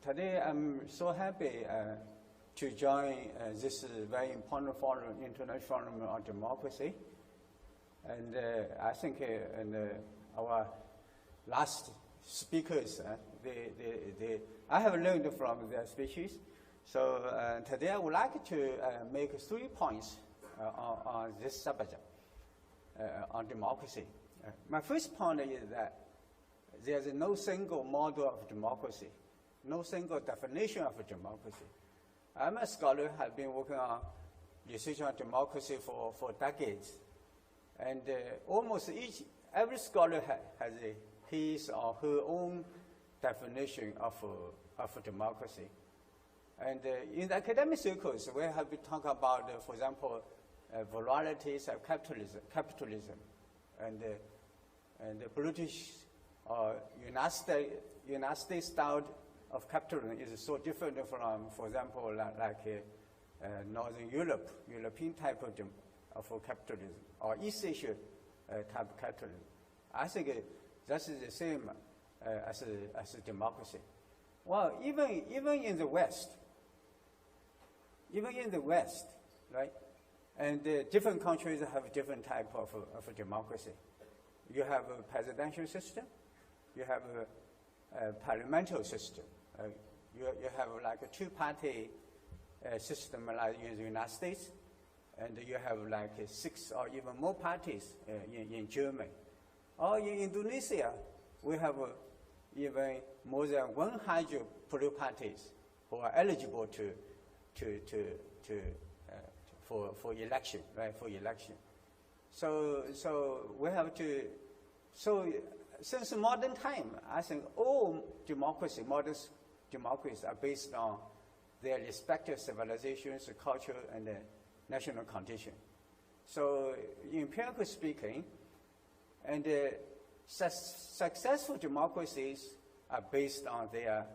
Today I'm so happy to join this very important forum, International Forum on Democracy. And I think our last speakers, I have learned from their speeches. So today I would like to make 3 points on this subject, on democracy. My first point is that there is no single model of democracy, no single definition of democracy. I'm a scholar, have been working on research on democracy for decades. And almost every scholar has his or her own definition of democracy. And in the academic circles, we have been talking about, for example, varieties of capitalism. And the British or United States style of capitalism is so different from, for example, like Northern Europe, European type of capitalism, or East Asia type of capitalism. I think that is the same as a democracy. Well, even in the West, right? And different countries have different type of democracy. You have a presidential system, you have a parliamentary system. You have like a 2-party system like in the United States, and you have like 6 or even more parties in Germany. Or in Indonesia, we have even more than 100 political parties who are eligible for election, right? For election. So we have to. So since modern time, I think all modern democracies are based on their respective civilizations, culture, and national condition. So empirically speaking, and successful democracies are based on their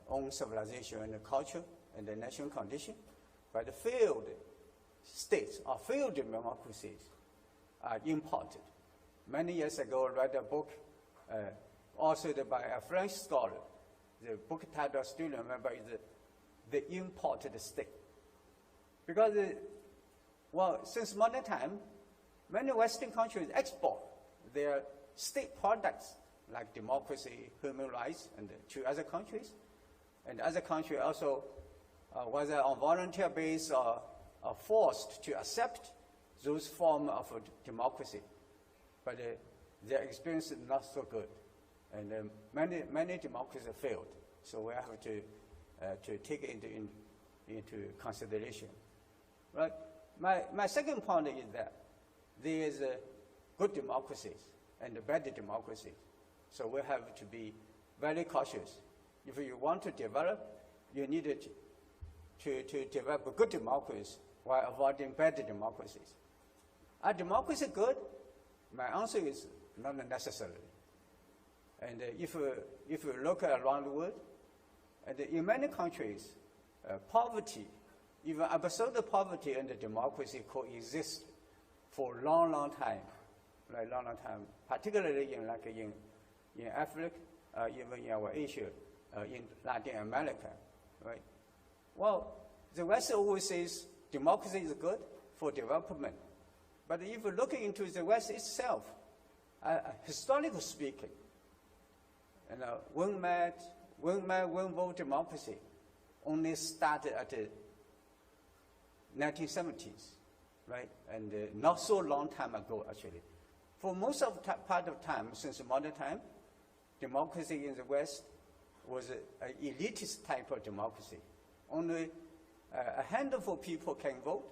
own civilization and culture and the national condition. But the failed states or failed democracies are imported. Many years ago, I read a book authored by a French scholar. The book title I still remember is The Imported State. Because, since modern time, many Western countries export their state products like democracy, human rights, and to other countries. And other countries also, whether on volunteer basis or forced to accept those forms of democracy. But their experience is not so good. And many democracies have failed. So we have to take it into consideration. Right? My second point is that there is good democracies and bad democracies. So we have to be very cautious. If you want to develop, you need to develop good democracies while avoiding bad democracies. Are democracy good? My answer is not necessarily. And if you look around the world, and in many countries, poverty, even absolute poverty and democracy coexist for a long time, right? Long time, particularly in Africa, even in our Asia, in Latin America, right? Well, the West always says democracy is good for development. But if you look into the West itself, historically speaking, one man, one vote democracy only started at the 1970s, right? And not so long time ago, actually. For most of the part of time, since modern time, democracy in the West was an elitist type of democracy. Only a handful of people can vote,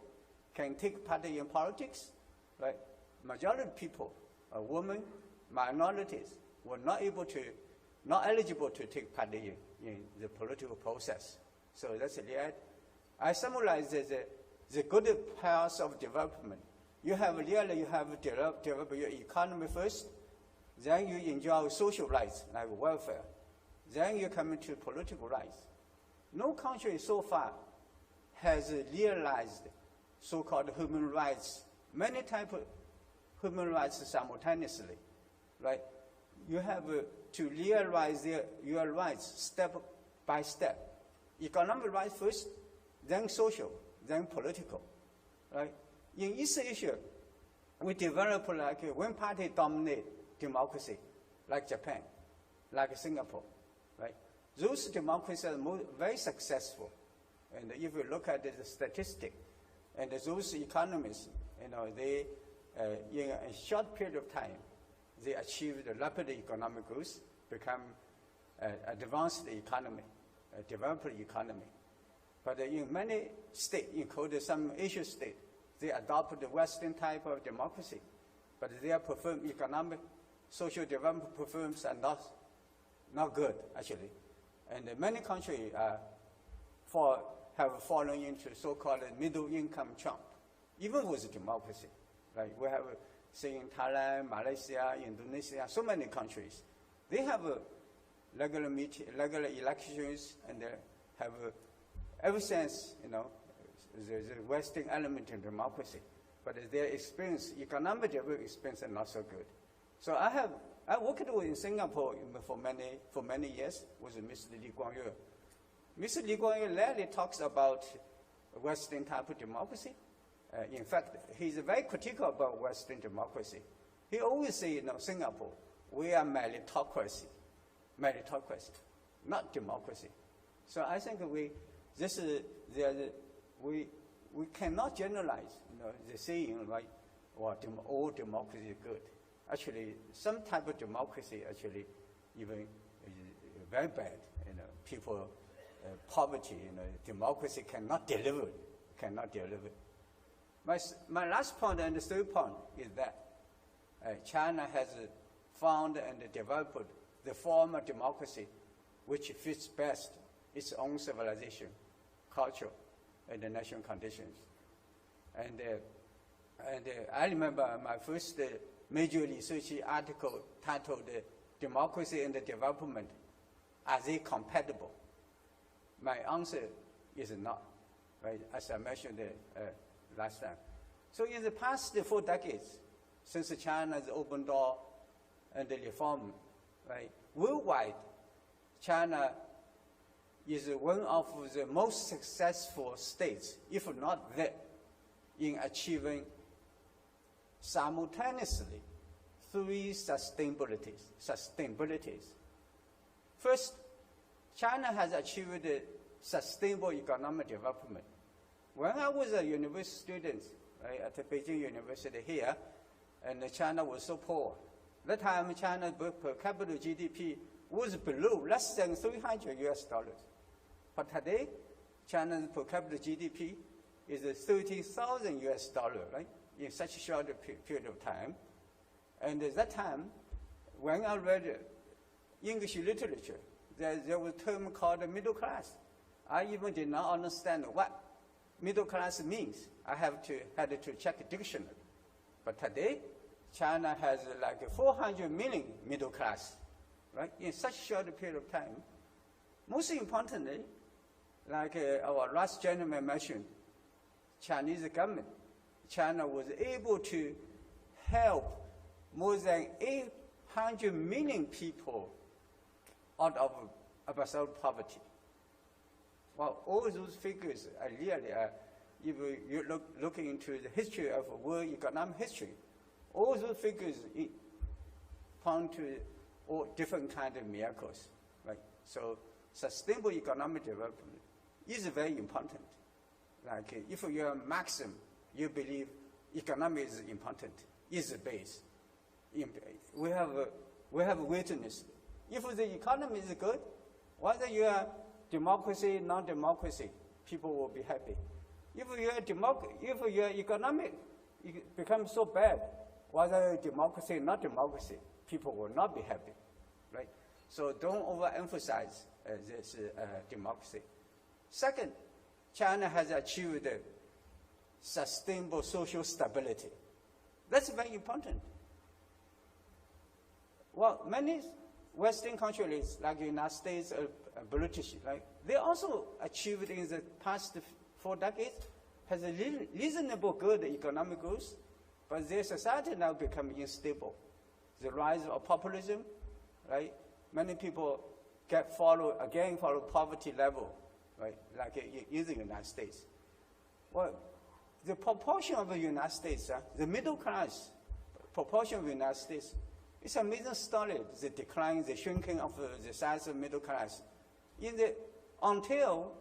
can take part in politics, right? Majority of people, women, minorities, were not eligible to take part in the political process. So that's it. I summarize the good path of development. You have develop your economy first, then you enjoy social rights like welfare, then you come into political rights. No country so far has realized so-called human rights, many types of human rights simultaneously, right? You have to realize your rights step by step. Economic rights first, then social, then political, right? In East Asia, we develop like a one-party dominate democracy, like Japan, like Singapore, right? Those democracies are very successful. And if you look at the statistic, and those economies, they, in a short period of time, they achieved rapid economic growth, become an advanced economy, a developed economy. But in many states, including some Asian states, they adopted the Western type of democracy, but their economic, social development performance are not good, actually. And many countries have fallen into so-called middle-income trap, even with democracy. Like we have seen in Thailand, Malaysia, Indonesia, so many countries. They have regular elections, and they have ever since, there's a Western element in democracy, but their experience, economic experience, are not so good. So I worked in Singapore for many years with Mr. Lee Kuan Yew. Mr. Lee Kuan Yew rarely talks about Western type of democracy. In fact, he's very critical about Western democracy. He always says, Singapore, we are meritocracy, not democracy. So I think we cannot generalize, the saying, right? Well, all democracy is good. Actually, some type of democracy actually even is very bad. People, poverty, democracy cannot deliver. My last point and the third point is that China has found and developed the form of democracy which fits best its own civilization, culture, and the national conditions. And I remember my first major research article titled Democracy and Development, Are They Compatible? My answer is not, right, as I mentioned last time. So in the past 4 decades, since China's open door and the reform, right, worldwide, China is one of the most successful states, if not the, in achieving simultaneously 3 sustainabilities. First, China has achieved sustainable economic development. When I was a university student, right, at the Beijing University here, and China was so poor, that time China's per capita GDP was below, less than $300 US. But today, China's per capita GDP is $30,000 US, right, in such a short period of time. And at that time, when I read English literature, there was a term called middle class. I even did not understand what middle class means. I had to check a dictionary. But today, China has like 400 million middle class, right, in such a short period of time. Most importantly, like our last gentleman mentioned, Chinese government, China was able to help more than 800 million people out of absolute poverty. Well, all those figures are really, if you look into the history of world economic history, all those figures point to all different kinds of miracles, right? So sustainable economic development is very important. Like if you're a Marxist, you believe economic is important, is the base. We have witnessed. If the economy is good, whether you are democracy, non-democracy, people will be happy. If your economic becomes so bad, whether democracy, not democracy, people will not be happy, right? So don't overemphasize this democracy. Second, China has achieved sustainable social stability. That's very important. Well, many Western countries, like the United States, British, right, they also achieved in the past 4 decades, has a reasonable good economic growth, but their society now become unstable. The rise of populism, right? Many people follow poverty level, right? Like in the United States. Well, the proportion of the United States, the middle class proportion of the United States, it's amazing story. The decline, the shrinking of the size of middle class. Until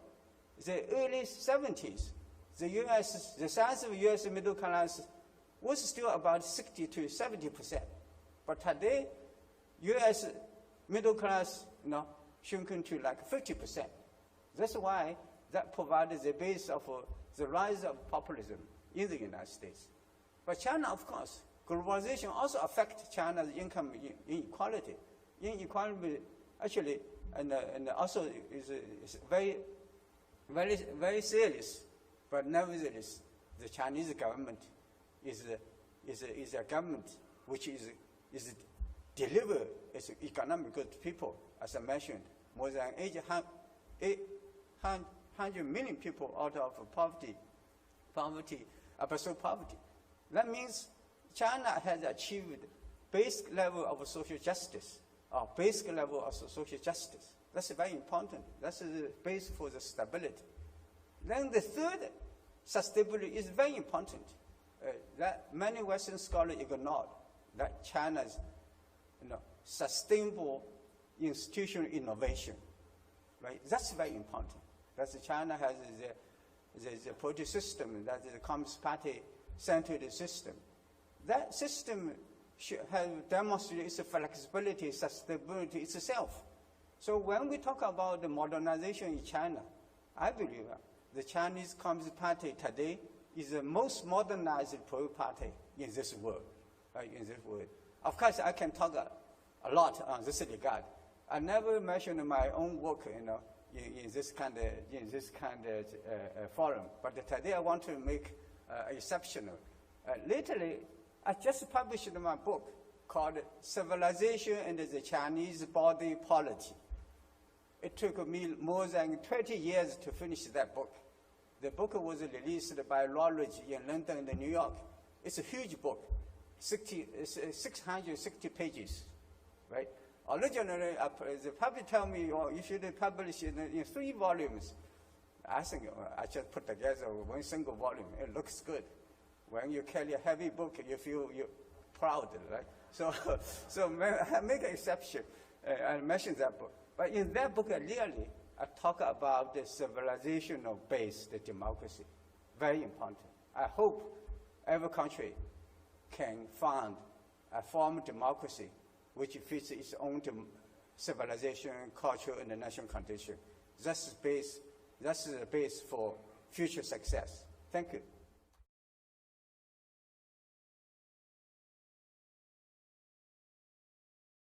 the early 70s, the size of U.S. middle class was still about 60 to 70%. But today, U.S. middle class, shrinking to like 50%. That's why that provided the base of the rise of populism in the United States. But China, of course, globalization also affects China's income inequality. Inequality actually, and also is very, very, very serious. But nevertheless, the Chinese government is a government which is deliver its economic good to people, as I mentioned, more than 800 million people out of poverty, absolute poverty. That means China has achieved basic level of social justice, or basic level of social justice. That's very important. That's the base for the stability. Then the third, sustainability is very important. That many Western scholars ignored, that China's sustainable institutional innovation, right? That's very important. That's China has the political system, that is the Communist Party-centered system. That system should have demonstrated its flexibility, sustainability itself. So when we talk about the modernization in China, I believe the Chinese Communist Party today is the most modernized political party in this world. Of course, I can talk a lot on this regard. I never mentioned my own work, in this kind of forum. But today I want to make exceptional. Lately, I just published my book called "Civilization and the Chinese Body Polity." It took me more than 20 years to finish that book. The book was released by Routledge in London and New York. It's a huge book, 660 pages, right? Originally, the public tell me, you should publish it in 3 volumes. I think I just put together one single volume. It looks good. When you carry a heavy book, you feel you're proud, right? So I make an exception. I mention that book. But in that book, really, I talk about the civilizational-based democracy. Very important. I hope every country can find a form of democracy which fits its own civilization, culture, and the national condition. That's the base for future success. Thank you.